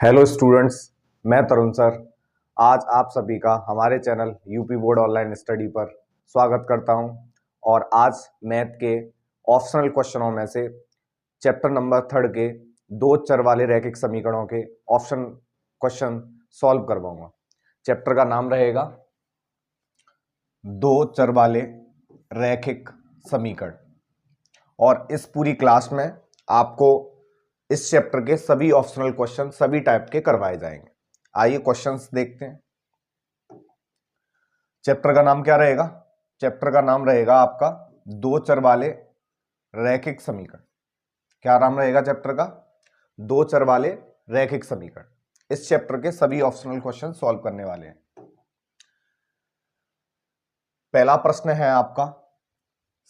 Hello students, मैं तरुण sir आज आप सभी का हमारे channel UP board online study पर स्वागत करता हूं। और आज मैथ के ऑप्शनल क्वेश्चनों में से चैप्टर नंबर 3 के दो चर वाले रैखिक समीकरणों के ऑप्शन क्वेश्चन सॉल्व करवाऊंगा। चैप्टर का नाम रहेगा दो चर वाले रैखिक समीकरण। और इस पूरी क्लास में आपको इस चैप्टर के सभी ऑप्शनल क्वेश्चन सभी टाइप के करवाए जाएंगे। आइए क्वेश्चंस देखते हैं। चैप्टर का नाम क्या रहेगा? चैप्टर का नाम रहेगा आपका दो चर वाले रैखिक समीकरण। क्या नाम रहेगा चैप्टर का? दो चर वाले रैखिक समीकरण। इस चैप्टर के सभी ऑप्शनल क्वेश्चन सॉल्व करने वाले हैं। पहला प्रश्न है आपका,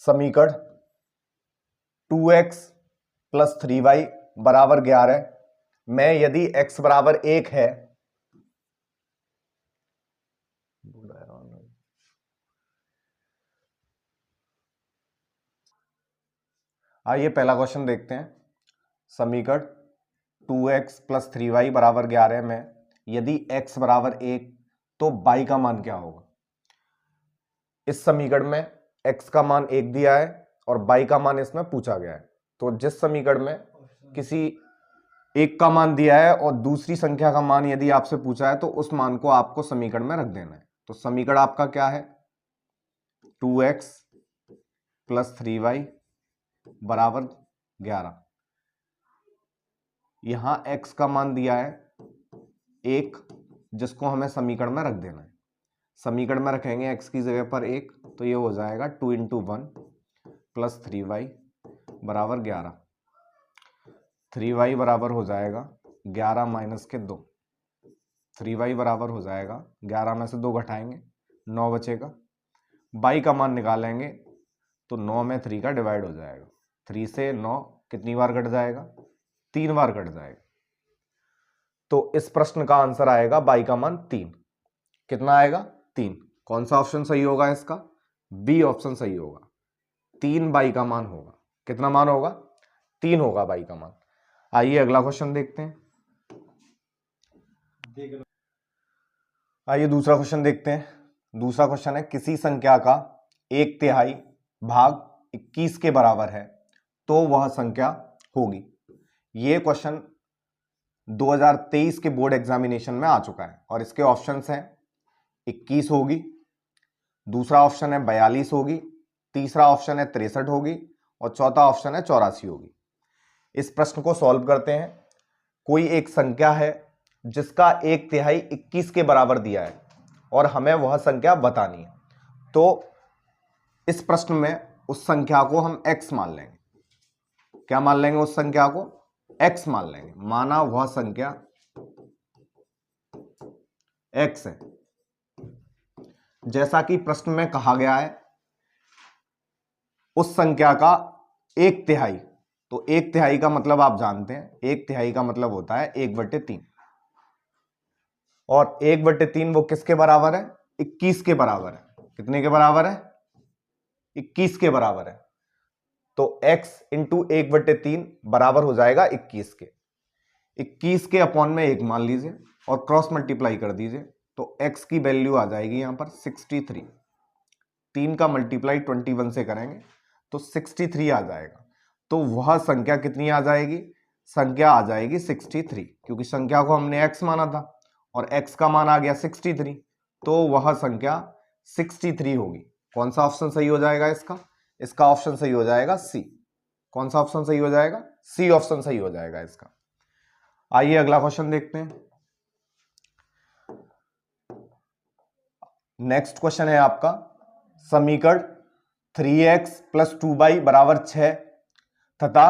समीकरण 2x प्लस 3y बराबर 11 में यदि x बराबर 1 है आइए पहला क्वेश्चन देखते हैं। समीकरण 2x प्लस 3y बराबर 11 में यदि x बराबर 1 तो y का मान क्या होगा? इस समीकरण में x का मान 1 दिया है और y का मान इसमें पूछा गया है। तो जिस समीकरण में किसी एक का मान दिया है और दूसरी संख्या का मान यदि आपसे पूछा है तो उस मान को आपको समीकरण में रख देना है। तो समीकरण आपका क्या है? 2x प्लस 3y बराबर 11। यहां x का मान दिया है 1, जिसको हमें समीकरण में रख देना है। समीकरण में रखेंगे x की जगह पर 1, तो ये हो जाएगा 2 × 1 प्लस 3y बराबर 11। 3y बराबर हो जाएगा 11 माइनस के 2। 3y बराबर हो जाएगा 11 में से 2 घटाएंगे 9 बचेगा। y का मान निकालेंगे तो 9 में 3 का डिवाइड हो जाएगा। 3 से 9 कितनी बार कट जाएगा? 3 बार कट जाएगा। तो इस प्रश्न का आंसर आएगा y का मान 3। कितना आएगा? 3। कौन सा ऑप्शन सही होगा इसका? बी ऑप्शन सही होगा। 3 y का मान होगा। कितना मान होगा? 3 होगा y का मान। आइए अगला क्वेश्चन देखते हैं। आइए दूसरा क्वेश्चन देखते हैं। दूसरा क्वेश्चन है, किसी संख्या का 1/3 भाग 21 के बराबर है तो वह संख्या होगी। यह क्वेश्चन 2023 के बोर्ड एग्जामिनेशन में आ चुका है और इसके ऑप्शंस हैं 21 होगी, दूसरा ऑप्शन है 42 होगी, तीसरा ऑप्शन है 63 होगी और चौथा ऑप्शन है 84 होगी। इस प्रश्न को सॉल्व करते हैं। कोई एक संख्या है जिसका 1/3 21 के बराबर दिया है और हमें वह संख्या बतानी है। तो इस प्रश्न में उस संख्या को हम x मान लेंगे। क्या मान लेंगे? उस संख्या को x मान लेंगे। माना वह संख्या x है। जैसा कि प्रश्न में कहा गया है, उस संख्या का 1/3, तो 1/3 का मतलब आप जानते हैं, 1/3 का मतलब होता है 1/3। और 1/3 वो किसके बराबर है? 21 के बराबर है। कितने के बराबर है? 21 के बराबर है। तो x इंटू 1/3 बराबर हो जाएगा 21 के। 21 के अपॉन में 1 मान लीजिए और क्रॉस मल्टीप्लाई कर दीजिए तो x की वैल्यू आ जाएगी यहां पर 63। 3 का मल्टीप्लाई 21 से करेंगे तो 63 आ जाएगा। तो वह संख्या कितनी आ जाएगी? संख्या आ जाएगी 63, क्योंकि संख्या को हमने x माना था और x का मान आ गया 63, तो वह संख्या 63 होगी। कौन सा ऑप्शन सही हो जाएगा इसका? इसका ऑप्शन सही हो जाएगा सी। कौन सा ऑप्शन सही हो जाएगा? सी ऑप्शन सही हो जाएगा इसका। आइए अगला क्वेश्चन देखते हैं। नेक्स्ट क्वेश्चन है आपका, समीकरण 3x प्लस 2y बराबर 6 तथा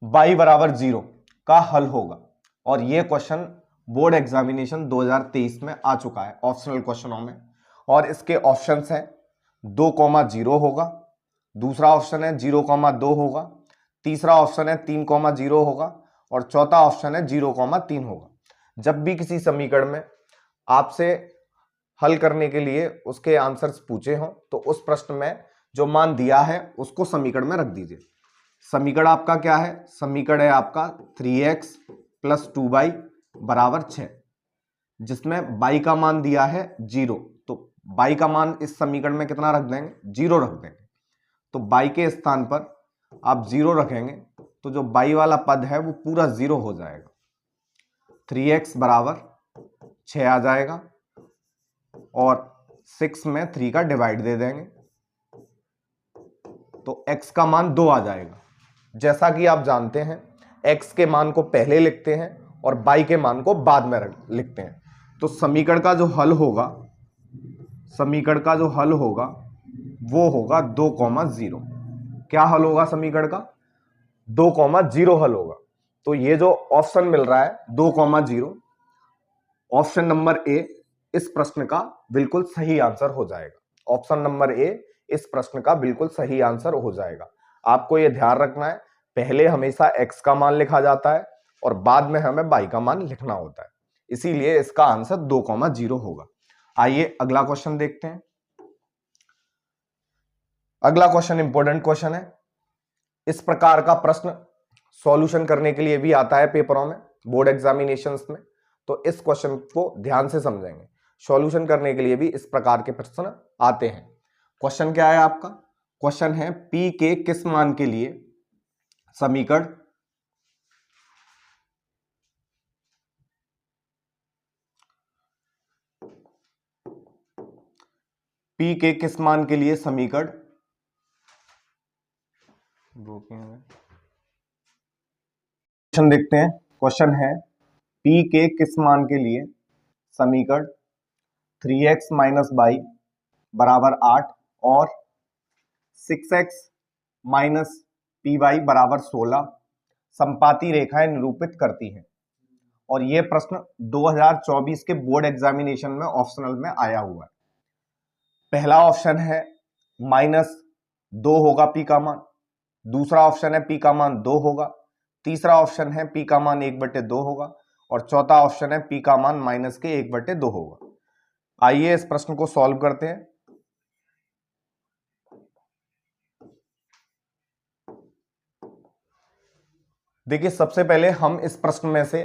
y बराबर 0 का हल होगा। और यह क्वेश्चन बोर्ड एग्जामिनेशन 2023 में आ चुका है ऑप्शनल क्वेश्चनों में। और इसके ऑप्शंस हैं 2,0 होगा, दूसरा ऑप्शन है 0,2 होगा, तीसरा ऑप्शन है 3,0 होगा और चौथा ऑप्शन है 0,3 होगा। जब भी किसी समीकरण में आपसे हल करने के लिए उसके आंसर्स पूछे हों तो उस प्रश्न में जो मान दिया है उसको समीकरण में रख दीजिए। समीकरण आपका क्या है? समीकरण है आपका 3x प्लस 2y बराबर 6, जिसमें बाई का मान दिया है 0, तो बाई का मान इस समीकरण में कितना रख देंगे, 0 रख देंगे। तो बाई के स्थान पर आप 0 रखेंगे तो जो बाई वाला पद है वो पूरा 0 हो जाएगा। 3x बराबर 6 आ जाएगा और 6 में 3 का डिवाइड दे देंगे तो x का मान 2 आ जाएगा। जैसा कि आप जानते हैं x के मान को पहले लिखते हैं और y के मान को बाद में लिखते हैं। तो समीकरण का जो हल होगा, समीकरण का जो हल होगा वो होगा 2,0। क्या हल होगा समीकरण का, 2,0 हल होगा। तो ये जो ऑप्शन मिल रहा है 2,0, ऑप्शन नंबर ए इस प्रश्न का बिल्कुल सही आंसर हो जाएगा। ऑप्शन नंबर ए इस प्रश्न का बिल्कुल सही आंसर हो जाएगा। आपको यह ध्यान रखना है, पहले हमेशा x का मान लिखा जाता है और बाद में हमें y का मान लिखना होता है, इसीलिए इसका आंसर 2,0 होगा। आइए अगला क्वेश्चन देखते हैं। अगला क्वेश्चन इंपॉर्टेंट क्वेश्चन है। इस प्रकार का प्रश्न सॉल्यूशन करने के लिए भी आता है पेपरों में, बोर्ड एग्जामिनेशंस में, तो इस क्वेश्चन को ध्यान से समझेंगे। सॉल्यूशन करने के लिए भी इस प्रकार के प्रश्न आते हैं। क्वेश्चन क्या है आपका, क्वेश्चन है p के किस मान के लिए समीकरण p के किस मान के लिए समीकरण क्वेश्चन देखते हैं। क्वेश्चन है p के किस मान के लिए समीकरण 3x माइनस y बराबर 8 और 6x माइनस पी वाई बराबर 16 संपाती रेखाएं निरूपित करती हैं। और यह प्रश्न 2024 के बोर्ड एग्जामिनेशन में ऑप्शनल में आया हुआ है। पहला ऑप्शन है -2 होगा पी का मान, दूसरा ऑप्शन है पी का मान 2 होगा, तीसरा ऑप्शन है पी का मान 1/2 होगा और चौथा ऑप्शन है पी का मान -1/2 होगा। आइए इस प्रश्न को सॉल्व करते हैं। देखिए सबसे पहले हम इस प्रश्न में से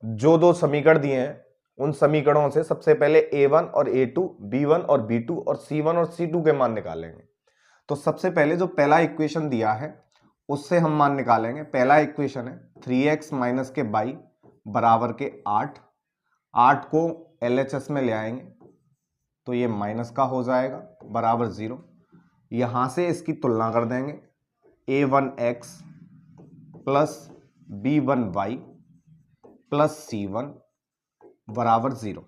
जो दो समीकरण दिए हैं उन समीकरणों से सबसे पहले a1 और a2, b1 और b2 और c1 और c2 के मान निकालेंगे। तो सबसे पहले जो पहला इक्वेशन दिया है उससे हम मान निकालेंगे। पहला इक्वेशन है 3x माइनस के बाई बराबर के 8 को LHS में ले आएंगे तो ये माइनस का हो जाएगा बराबर 0। यहां से इसकी तुलना कर देंगे, a1x plus b1y plus c1 बराबर 0।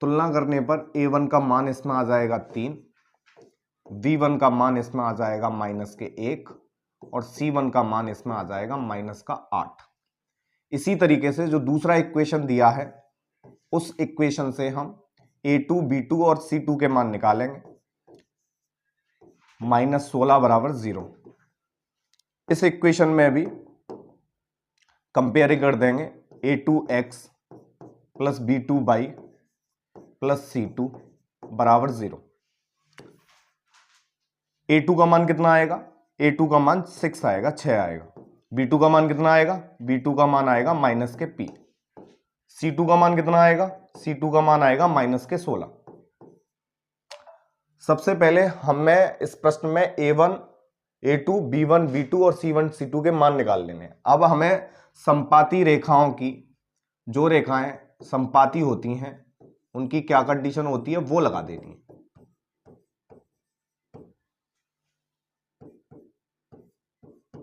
तुलना करने पर a1 का मान इसमें आ जाएगा 3, b1 का मान इसमें आ जाएगा -1 और c1 का मान इसमें आ जाएगा -8। इसी तरीके से जो दूसरा इक्वेशन दिया है उस इक्वेशन से हम a2, b2 और c2 के मान निकालेंगे। -16 बराबर 0। इस इक्वेशन में भी कंपेयर कर देंगे, a2x plus b2y plus c2 बराबर 0। a2 का मान कितना आएगा, a2 का मान 6 आएगा, 6 आएगा। b2 का मान कितना आएगा, b2 का मान आएगा -p। c2 का मान कितना आएगा, c2 का मान आएगा -16। सबसे पहले हमें इस प्रश्न में a1, a2, b1, b2 और c1, c2 के मान निकाल लेने हैं। अब हमें संपाती रेखाओं की, जो रेखाएं संपाती होती हैं उनकी क्या कंडीशन होती है वो लगा देनी है।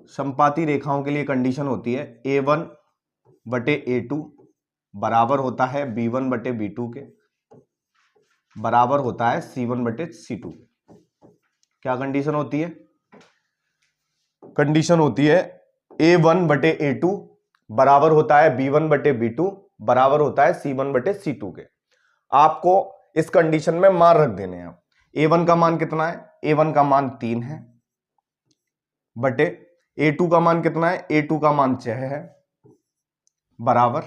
संपाती रेखाओं के लिए कंडीशन होती है a1/a2 बराबर होता है b1/b2 के, बराबर होता है c1/c2। क्या कंडीशन होती है, कंडीशन होती है a1/a2 बराबर होता है b1/b2 बराबर होता है c1/c2 के। आपको इस कंडीशन में मान रख देने हैं। a1 का मान कितना है, a1 का मान 3 है बटे a2 का मान कितना है, a2 का मान 6 है बराबर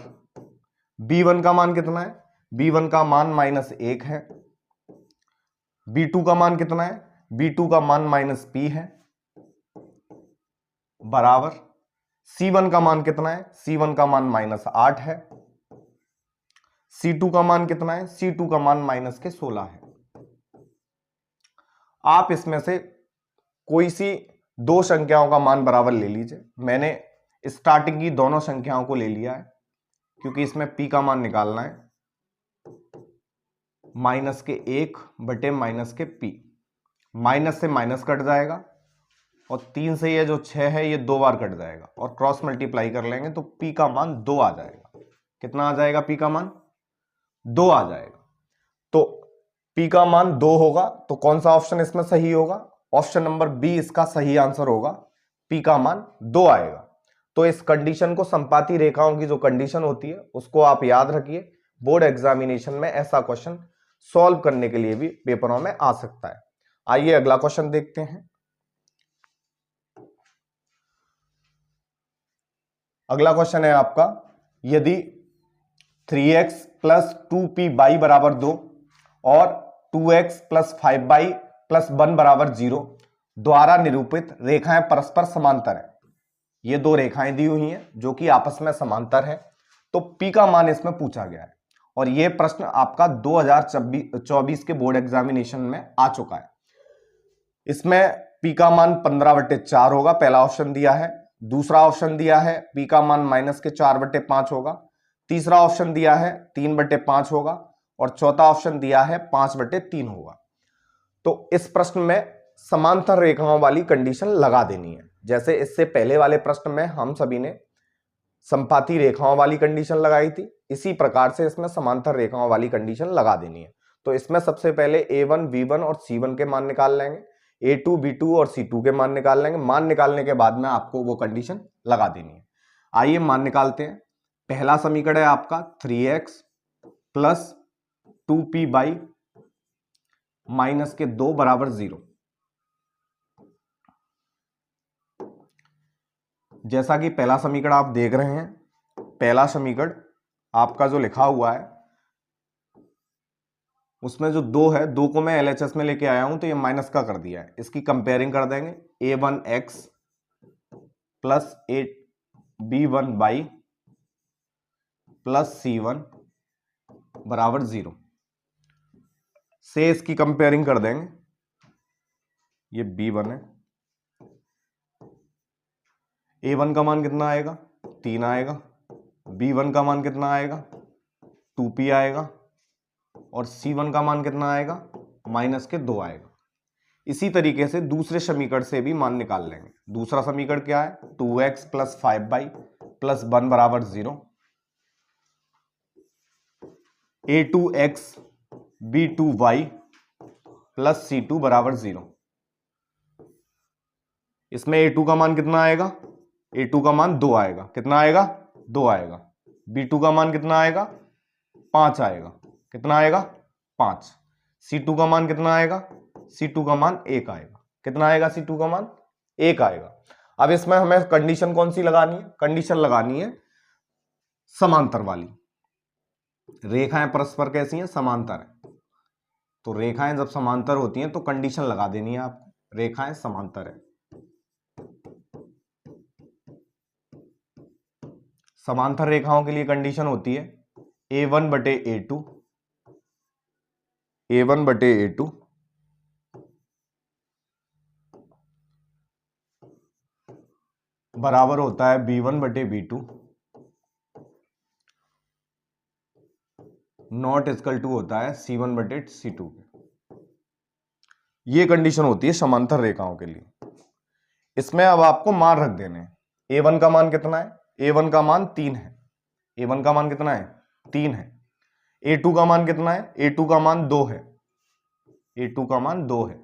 b1 का मान कितना है, b1 का मान -1 है, b2 का मान कितना है, b2 का मान -p है बराबर C1 का मान कितना है? C1 का मान -8 है। C2 का मान कितना है? C2 का मान -16 है। आप इसमें से कोई सी दो संख्याओं का मान बराबर ले लीजिए। मैंने स्टार्टिंग की दोनों संख्याओं को ले लिया है क्योंकि इसमें P का मान निकालना है। -1 बटे -P, माइनस से माइनस कट जाएगा और 3 से ये जो 6 है ये 2 बार कट जाएगा और क्रॉस मल्टीप्लाई कर लेंगे तो P का मान 2 आ जाएगा। कितना आ जाएगा? P का मान 2 आ जाएगा। तो P का मान 2 होगा तो कौन सा ऑप्शन इसमें सही होगा? ऑप्शन नंबर बी इसका सही आंसर होगा। P का मान 2 आएगा। तो इस कंडीशन को संपाती रेखाओं की जो कंडीशन होती है उसको आप याद रखिए। बोर्ड एग्जामिनेशन में ऐसा क्वेश्चन सॉल्व करने के लिए भी पेपरों में आ सकता है। आइए अगला क्वेश्चन देखते हैं। अगला क्वेश्चन है आपका, यदि 3x प्लस 2py बराबर 2 और 2x प्लस 5y प्लस 1 बराबर 0 द्वारा निरूपित रेखाएं परस्पर समांतर है। ये दो रेखाएं दी हुई हैं जो कि आपस में समांतर है। तो P का मान इसमें पूछा गया है और यह प्रश्न आपका 2024 के बोर्ड एग्जामिनेशन में आ चुका है। इसमें P का मान 15/4 होगा, पहला ऑप्शन दिया है। दूसरा ऑप्शन दिया है P का मान -4/5 होगा। तीसरा ऑप्शन दिया है 3/5 होगा और चौथा ऑप्शन दिया है 5/3 होगा। तो इस प्रश्न में समांतर रेखाओं वाली कंडीशन लगा देनी है। जैसे इससे पहले वाले प्रश्न में हम सभी ने संपाती रेखाओं वाली कंडीशन लगाई थी, इसी प्रकार से इसमें समांतर रेखाओं वाली कंडीशन लगा देनी है। तो इसमें सबसे पहले A1, B1 और C1 के मान निकाल लेंगे, A2, B2 और C2 के मान निकाल लेंगे। मान निकालने के बाद में आपको वो कंडीशन लगा देनी है। आइए मान निकालते हैं। पहला समीकरण है आपका 3x प्लस 2py -2 बराबर 0। जैसा कि पहला समीकरण आप देख रहे हैं, पहला समीकरण आपका जो लिखा हुआ है उसमें जो 2 है, 2 को मैं LHS में लेके आया हूं तो ये माइनस का कर दिया है। इसकी कंपेयरिंग कर देंगे, A1x plus B1y plus C1 बराबर 0 से इसकी कंपेयरिंग कर देंगे। ये B1 है, A1 का मान कितना आएगा? 3 आएगा। B1 का मान कितना आएगा? 2p आएगा और C1 का मान कितना आएगा? -2 आएगा। इसी तरीके से दूसरे समीकरण से भी मान निकाल लेंगे। दूसरा समीकरण क्या है? 2x प्लस 5y प्लस 1 बराबर 0। A2x B2y प्लस C2 बराबर 0। इसमें A2 का मान कितना आएगा? A2 का मान 2 आएगा। कितना आएगा? 2 आएगा। B2 का मान कितना आएगा? 5 आएगा। कितना आएगा? 5। C2 का मान कितना आएगा? C2 का मान 1 आएगा। कितना आएगा? C2 का मान 1 आएगा। अब इसमें हमें कंडीशन कौन सी लगानी है? कंडीशन लगानी है समांतर वाली। रेखाएं परस्पर कैसी हैं? समांतर है। तो रेखाएं जब समांतर होती हैं तो कंडीशन लगा देनी है आपको, रेखाएं समांतर है। समांतर रेखाओं के लिए कंडीशन होती है A1/A2 बराबर होता है B1/B2 नॉट इक्वल टू होता है C1/C2। ये कंडीशन होती है समांतर रेखाओं के लिए। इसमें अब आपको मान रख देने हैं। A1 का मान कितना है? A1 का मान 3 है। A1 का मान कितना है? 3 है। A2 का मान कितना है? A2 का मान 2 है। A2 का मान 2 है।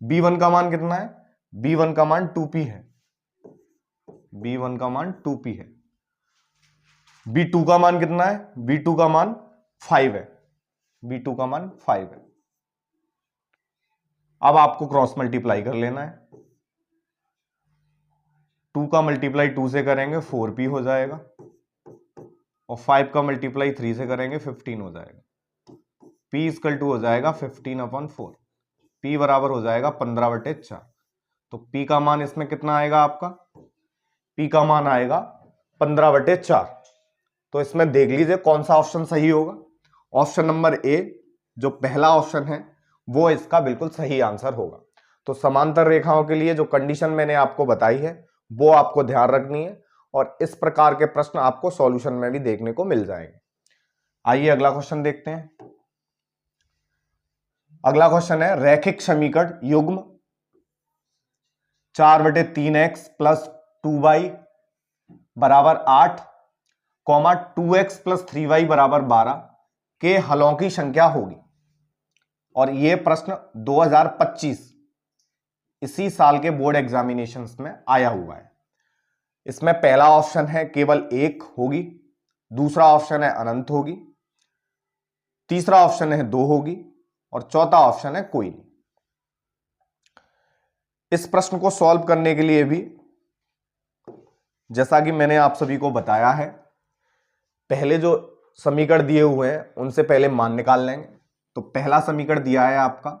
B1 का मान कितना है? B1 का मान 2p है। B1 का मान 2p है। B2 का मान कितना है? B2 का मान 5 है। B2 का मान 5 है। अब आपको क्रॉस मल्टीप्लाई कर लेना है। 2 का मल्टीप्लाई 2 से करेंगे 4p हो जाएगा और 5 का मल्टीप्लाई 3 से करेंगे 15 हो जाएगा। p इक्वल टू हो जाएगा 15/4। p बराबर हो जाएगा 15/4। तो p का मान इसमें कितना आएगा आपका? P का मान आएगा 15/4। तो इसमें देख लीजिए कौन सा ऑप्शन सही होगा। ऑप्शन नंबर ए, जो पहला ऑप्शन है, वो इसका बिल्कुल सही आंसर होगा। तो समांतर रेखाओं के लिए जो कंडीशन मैंने आपको बताई है वो आपको ध्यान रखनी है, और इस प्रकार के प्रश्न आपको सॉल्यूशन में भी देखने को मिल जाएंगे। आइए अगला क्वेश्चन देखते हैं। अगला क्वेश्चन है रैखिक समीकरण युग्म 4/3x + 2y = 8, 2x + 3y = 12 के हलों की संख्या होगी। और यह प्रश्न 2025 इसी साल के बोर्ड एग्जामिनेशंस में आया हुआ है। इसमें पहला ऑप्शन है केवल एक होगी, दूसरा ऑप्शन है अनंत होगी, तीसरा ऑप्शन है 2 होगी, और चौथा ऑप्शन है कोई नहीं। इस प्रश्न को सॉल्व करने के लिए भी जैसा कि मैंने आप सभी को बताया है, पहले जो समीकरण दिए हुए हैं उनसे पहले मान निकाल लेंगे। तो पहला समीकरण दिया है आपका,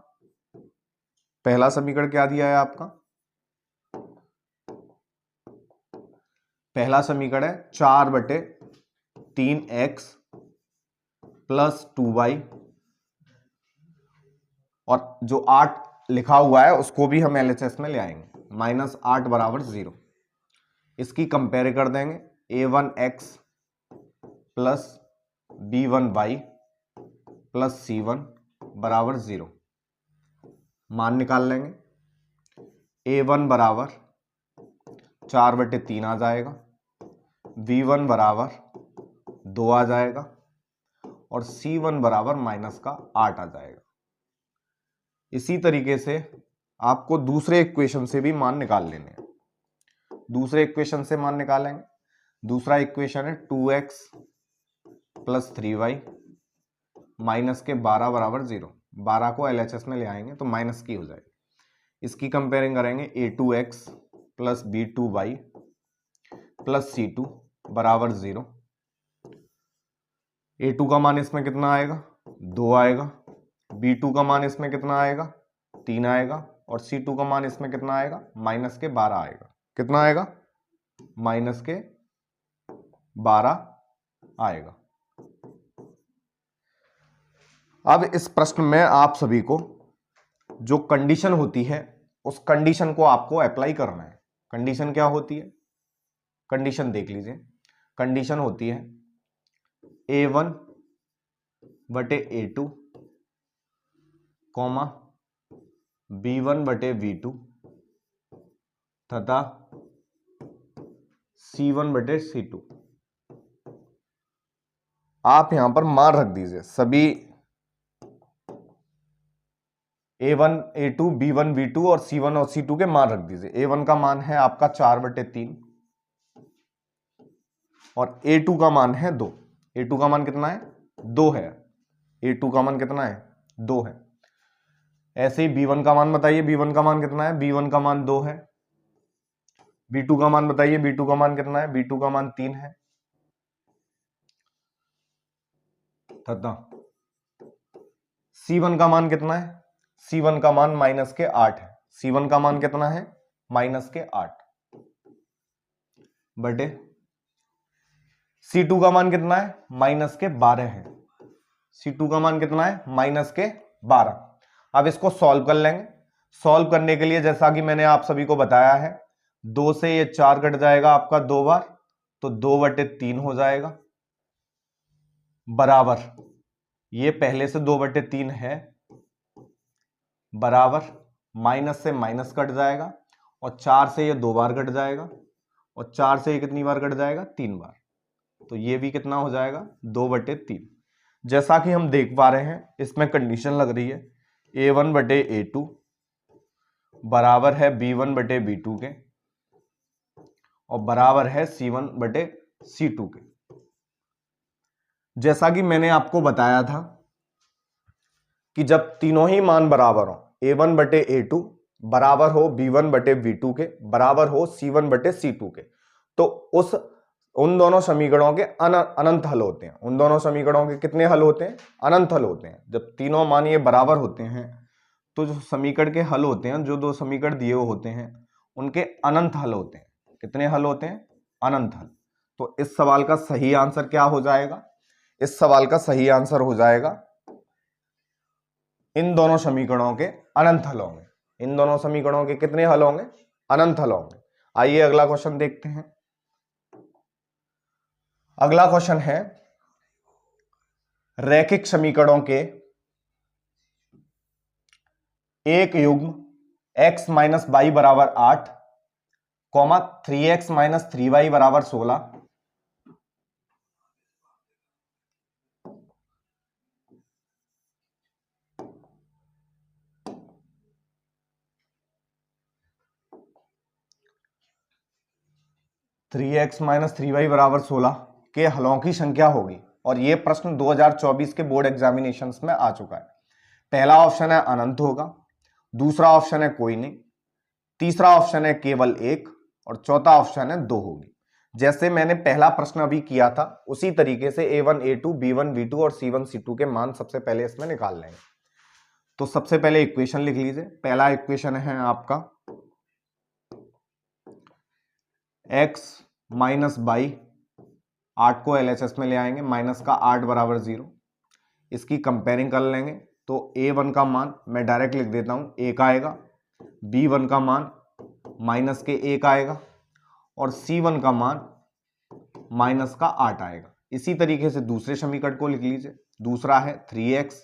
पहला समीकरण क्या दिया है आपका? पहला समीकरण है 4/3x + 2y, और जो 8 लिखा हुआ है उसको भी हम LHS में ले आएंगे, -8 = 0। इसकी कंपेयर कर देंगे, a1x + b1y + c1 = 0। मान निकाल लेंगे, a1 = 4/3 आ जाएगा, b1 = 2 आ जाएगा, और c1 = -8 आ जाएगा। इसी तरीके से आपको दूसरे इक्वेशन से भी मान निकाल लेने हैं। दूसरे इक्वेशन से मान निकालेंगे। दूसरा इक्वेशन है 2x + 3y -12 = 0। 12 को LHS में ले आएंगे तो माइनस की हो जाएगी। इसकी कंपेयरिंग करेंगे, a2x + b2y + c2 = 0। a2 का मान इसमें कितना आएगा? 2 आएगा। b2 का मान इसमें कितना आएगा? 3 आएगा। और c2 का मान इसमें कितना आएगा? -12 आएगा। कितना आएगा? -12 आएगा। अब इस प्रश्न में आप सभी को जो कंडीशन होती है उस कंडीशन को आपको अप्लाई करना है। कंडीशन क्या होती है? कंडीशन देख लीजिए। कंडीशन होती है a1/a2, b1/b2 तथा c1/c2। आप यहां पर मान रख दीजिए सभी a1, a2, b1, b2 और c1 और c2 के मान रख दीजिए। a1 का मान है आपका 4/3 और a2 का मान है 2। a2 का मान कितना है? 2 है। a2 का मान कितना है? 2 है। ऐसे ही b1 का मान बताइए, b1 का मान कितना है? b1 का मान 2 है। b2 का मान बताइए, b2 का मान कितना है? b2 का मान 3 है। तथा c1 का मान कितना है? c1 का मान -8 है। c1 का मान कितना है? -8 बटे c2 का मान कितना है? -12 है। c2 का मान कितना है? -12। अब इसको सॉल्व कर लेंगे। सॉल्व करने के लिए जैसा कि मैंने आप सभी को बताया है, 2 से ये 4 कट जाएगा आपका 2 बार, तो 2/3 हो जाएगा, बराबर ये पहले से 2/3 है, बराबर माइनस से माइनस कट जाएगा, और 4 से ये 2 बार कट जाएगा, और 4 से ये कितनी बार कट जाएगा? 3 बार। तो ये भी कितना हो जाएगा? 2/3। जैसा कि हम देख पा रहे हैं इसमें कंडीशन लग रही है a1/a2 बराबर है b1/b2 के, और बराबर है c1/c2 के। जैसा कि मैंने आपको बताया था कि जब तीनों ही मान बराबर हो, a1/a2 बराबर हो b1/b2 के, बराबर हो c1/c2 के, तो उन दोनों समीकरणों के अनंत हल होते हैं। उन दोनों समीकरणों के कितने हल होते हैं? अनंत हल होते हैं। जब तीनों मान ये बराबर होते हैं तो जो समीकरण के हल होते हैं, जो दो समीकरण दिए होते हैं, उनके अनंत हल होते हैं। कितने हल होते हैं? अनंत हल। तो इस सवाल का सही आंसर क्या हो जाएगा? इस सवाल का सही आंसर हो जाएगा इन दोनों समीकरणों के अनंत हल होंगे। इन दोनों समीकरणों के कितने हल होंगे? अनंत हल होंगे। आइए अगला क्वेश्चन देखते हैं। अगला क्वेश्चन है रैखिक समीकरणों के एक युग्म x माइनस वाई बराबर 8 कॉमा 3x माइनस 3y बराबर 16 3x माइनस 3y बराबर 16 के हलों की संख्या होगी। और यह प्रश्न 2024 के बोर्ड एग्जामिनेशंस में आ चुका है। पहला ऑप्शन है अनंत होगा, दूसरा ऑप्शन है कोई नहीं, तीसरा ऑप्शन है केवल एक, और चौथा ऑप्शन है 2 होगी। जैसे मैंने पहला प्रश्न अभी किया था उसी तरीके से a1 a2 b1 b2 और c1 c2 के मान सबसे पहले इसमें निकाल लेंगे। तो सबसे पहले इक्वेशन लिख लीजिए। पहला इक्वेशन है आपका x माइनस बाई 8 को LHS में ले आएंगे, माइनस का 8 बराबर 0। इसकी कंपेयरिंग कर लेंगे तो a1 का मान मैं डायरेक्ट लिख देता हूं 1 आएगा, b1 का मान माइनस के 1 आएगा और c1 का मान माइनस का 8 आएगा। इसी तरीके से दूसरे समीकरण को लिख लीजिए। दूसरा है 3x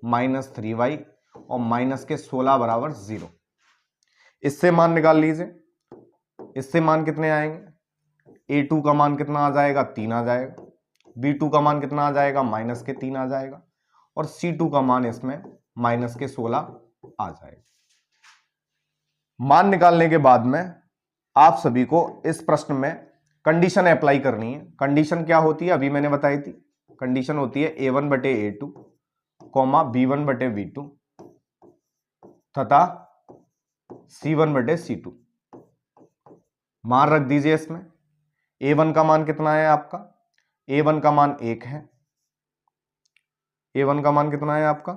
माइनस 3y और माइनस के 16 बराबर 0। इससे मान निकाल लीजिए। इससे मान कितने आएंगे? a2 का मान कितना आ जाएगा? 3 आ जाएगा, b2 का मान कितना आ जाएगा? माइनस के 3 आ जाएगा और c2 का मान इसमें माइनस के 16 आ जाएगा। मान निकालने के बाद में आप सभी को इस प्रश्न में कंडीशन अप्लाई करनी है। कंडीशन क्या होती है? अभी मैंने बताई थी। कंडीशन होती है a1 बटे a2 कॉमा b1 बटे b2 तथा c1 बटे c2। मान रख दीजिए इसमें। a1 का मान कितना है आपका? a1 का मान 1 है। a1 का मान कितना है आपका?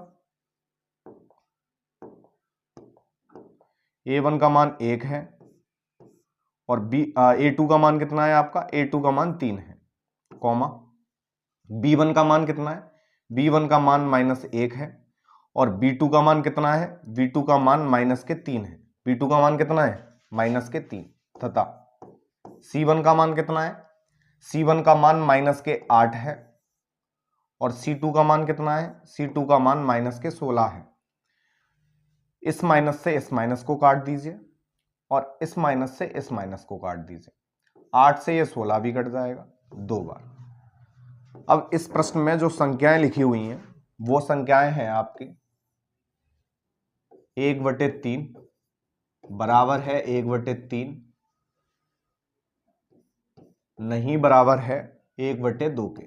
a1 का मान 1 है और a2 का मान कितना है आपका? a2 का मान 3 है, कॉमा b1 का मान कितना है? b1 का मान माइनस 1 है और b2 का मान कितना है? b2 का मान माइनस के 3 है। b2 का मान कितना है? माइनस के 3 तथा c1 का मान कितना है? c1 का मान माइनस के 8 है और c2 का मान कितना है? c2 का मान माइनस के 16 है। इस माइनस से इस माइनस को काट दीजिए और इस माइनस से इस माइनस को काट दीजिए। 8 से ये 16 भी कट जाएगा 2 बार। अब इस प्रश्न में जो संख्याएं लिखी हुई हैं वो संख्याएं हैं आपकी 1/3 बराबर है 1/3 नहीं बराबर है 1/2 के।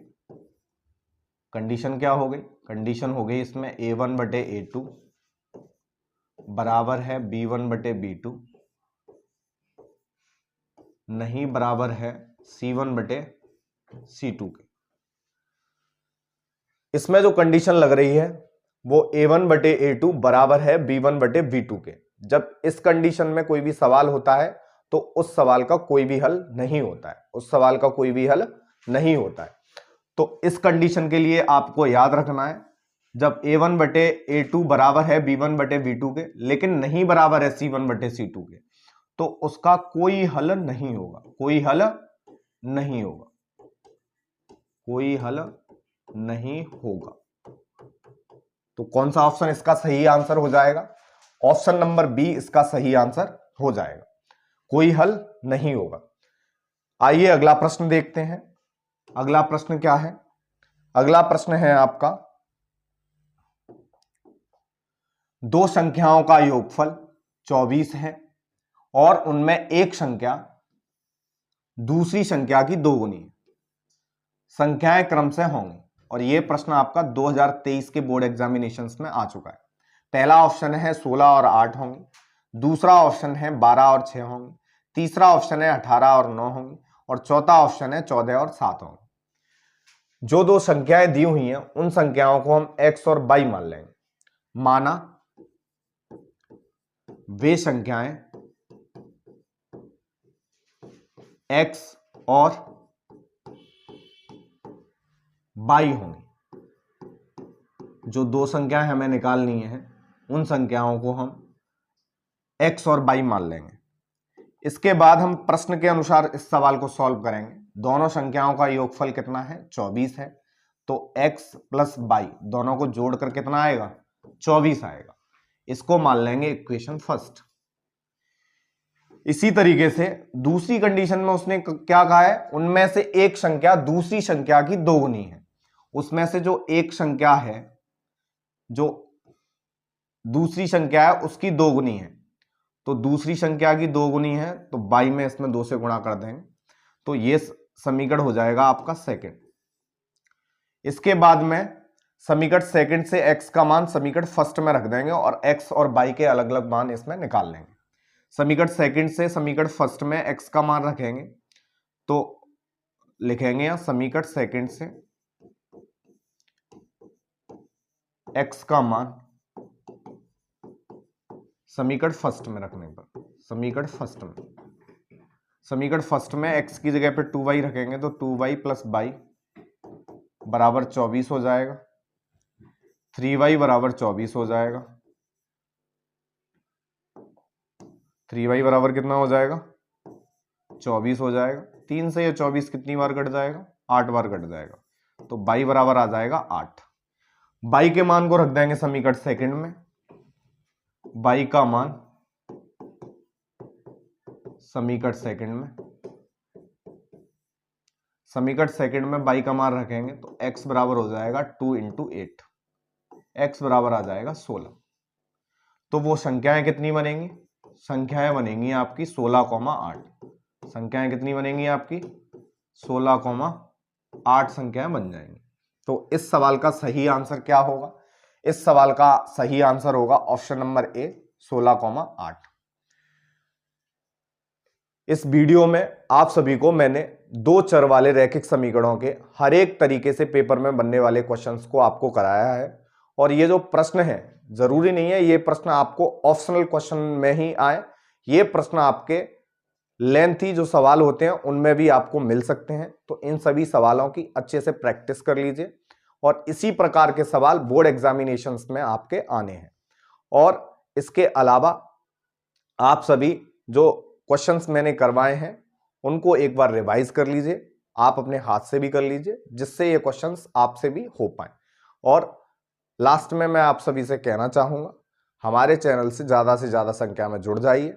कंडीशन क्या हो गई? कंडीशन हो गई इसमें a1 बटे a2 बराबर है b1 बटे b2 नहीं बराबर है c1 बटे c2 के। इसमें जो कंडीशन लग रही है वो a1 बटे a2 बराबर है b1 बटे b2 के। जब इस कंडीशन में कोई भी सवाल होता है तो उस सवाल का कोई भी हल नहीं होता है, उस सवाल का कोई भी हल नहीं होता है। तो इस कंडीशन के लिए आपको याद रखना है जब a1 बटे a2 बराबर है b1 बटे b2 के लेकिन नहीं बराबर है c1 बटे c2 के तो उसका कोई हल नहीं होगा, कोई हल नहीं होगा, कोई हल नहीं होगा। तो कौन सा ऑप्शन इसका सही आंसर हो जाएगा? ऑप्शन नंबर बी इसका सही आंसर हो जाएगा, कोई हल नहीं होगा। आइए अगला प्रश्न देखते हैं। अगला प्रश्न क्या है? अगला प्रश्न है आपका दो संख्याओं का योगफल 24 है और उनमें एक संख्या दूसरी संख्या की दोगुनी है। संख्याएं क्रम से होंगी। और यह प्रश्न आपका 2023 के बोर्ड एग्जामिनेशंस में आ चुका है। पहला ऑप्शन है 16 और 8 होंगी, दूसरा ऑप्शन है 12 और 6 होंगी, तीसरा ऑप्शन है 18 और 9 होंगी और चौथा ऑप्शन है 14 और 7 होंगी। जो दो संख्याएं दी हुई हैं उन संख्याओं को हम x और y मान लेंगे। माना वे संख्याएं x और y होंगी। जो दो संख्याएं हमें निकालनी है उन संख्याओं को हम x और y मान लेंगे। इसके बाद हम प्रश्न के अनुसार इस सवाल को सॉल्व करेंगे। दोनों संख्याओं का योगफल कितना है? 24 है। तो x प्लस y दोनों को जोड़कर कितना आएगा? 24 आएगा। इसको मान लेंगे इक्वेशन फर्स्ट। इसी तरीके से दूसरी कंडीशन में उसने क्या कहा है? उनमें से एक संख्या दूसरी संख्या की दोगुनी है। उसमें से जो एक संख्या है, जो दूसरी संख्या है उसकी दोगुनी है। तो दूसरी संख्या की दोगुनी है तो बाई में इसमें 2 से गुणा कर देंगे, तो ये समीकरण हो जाएगा आपका सेकंड। इसके बाद में समीकरण सेकंड से x का मान समीकरण फर्स्ट में रख देंगे और x और y के अलग अलग मान इसमें निकाल लेंगे। समीकरण सेकंड से समीकरण फर्स्ट में x का मान रखेंगे तो लिखेंगे यहां समीकरण सेकंड से x का मान समीकरण फर्स्ट में रखने पर समीकरण फर्स्ट में x की जगह पे 2y रखेंगे तो 2y प्लस y बराबर 24 हो जाएगा। 3y बराबर 24 हो जाएगा। 3y बराबर कितना हो जाएगा? 24 हो जाएगा। 3 से ये 24 कितनी बार कट जाएगा? 8 बार कट जाएगा। तो y बराबर आ जाएगा 8। y के मान को रख देंगे समीकरण सेकंड में। y का मान समीकरण सेकंड में y का मान रखेंगे तो x बराबर हो जाएगा 2 × 8। x बराबर आ जाएगा 16। तो वो संख्याएं कितनी बनेंगी? संख्याएं बनेंगी आपकी 16,8। संख्याएं कितनी बनेंगी आपकी? 16,8 संख्याएं बन जाएंगी। तो इस सवाल का सही आंसर क्या होगा? इस सवाल का सही आंसर होगा ऑप्शन नंबर ए 16,8। इस वीडियो में आप सभी को मैंने दो चर वाले रैखिक समीकरणों के हर एक तरीके से पेपर में बनने वाले क्वेश्चंस को आपको कराया है। और ये जो प्रश्न है, जरूरी नहीं है ये प्रश्न आपको ऑप्शनल क्वेश्चन में ही आए। ये प्रश्न आपके लेंथी जो सवाल होते हैं उनमें भी आपको मिल सकते हैं। तो इन सभी सवालों की अच्छे से प्रैक्टिस कर लीजिए और इसी प्रकार के सवाल बोर्ड एग्जामिनेशंस में आपके आने हैं। और इसके अलावा आप सभी जो क्वेश्चंस मैंने करवाए हैं उनको एक बार रिवाइज कर लीजिए। आप अपने हाथ से भी कर लीजिए जिससे ये क्वेश्चंस आपसे भी हो पाए। और लास्ट में मैं आप सभी से कहना चाहूंगा, हमारे चैनल से ज़्यादा संख्या में जुड़ जाइए।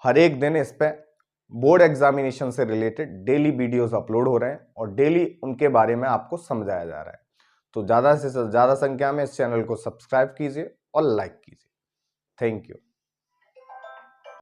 हर एक दिन इस पे बोर्ड एग्जामिनेशन से रिलेटेड डेली वीडियोस अपलोड हो रहे हैं और डेली उनके बारे में आपको समझाया जा रहा है। तो ज़्यादा से ज़्यादा संख्या में इस चैनल को सब्सक्राइब कीजिए और लाइक कीजिए। Thank you.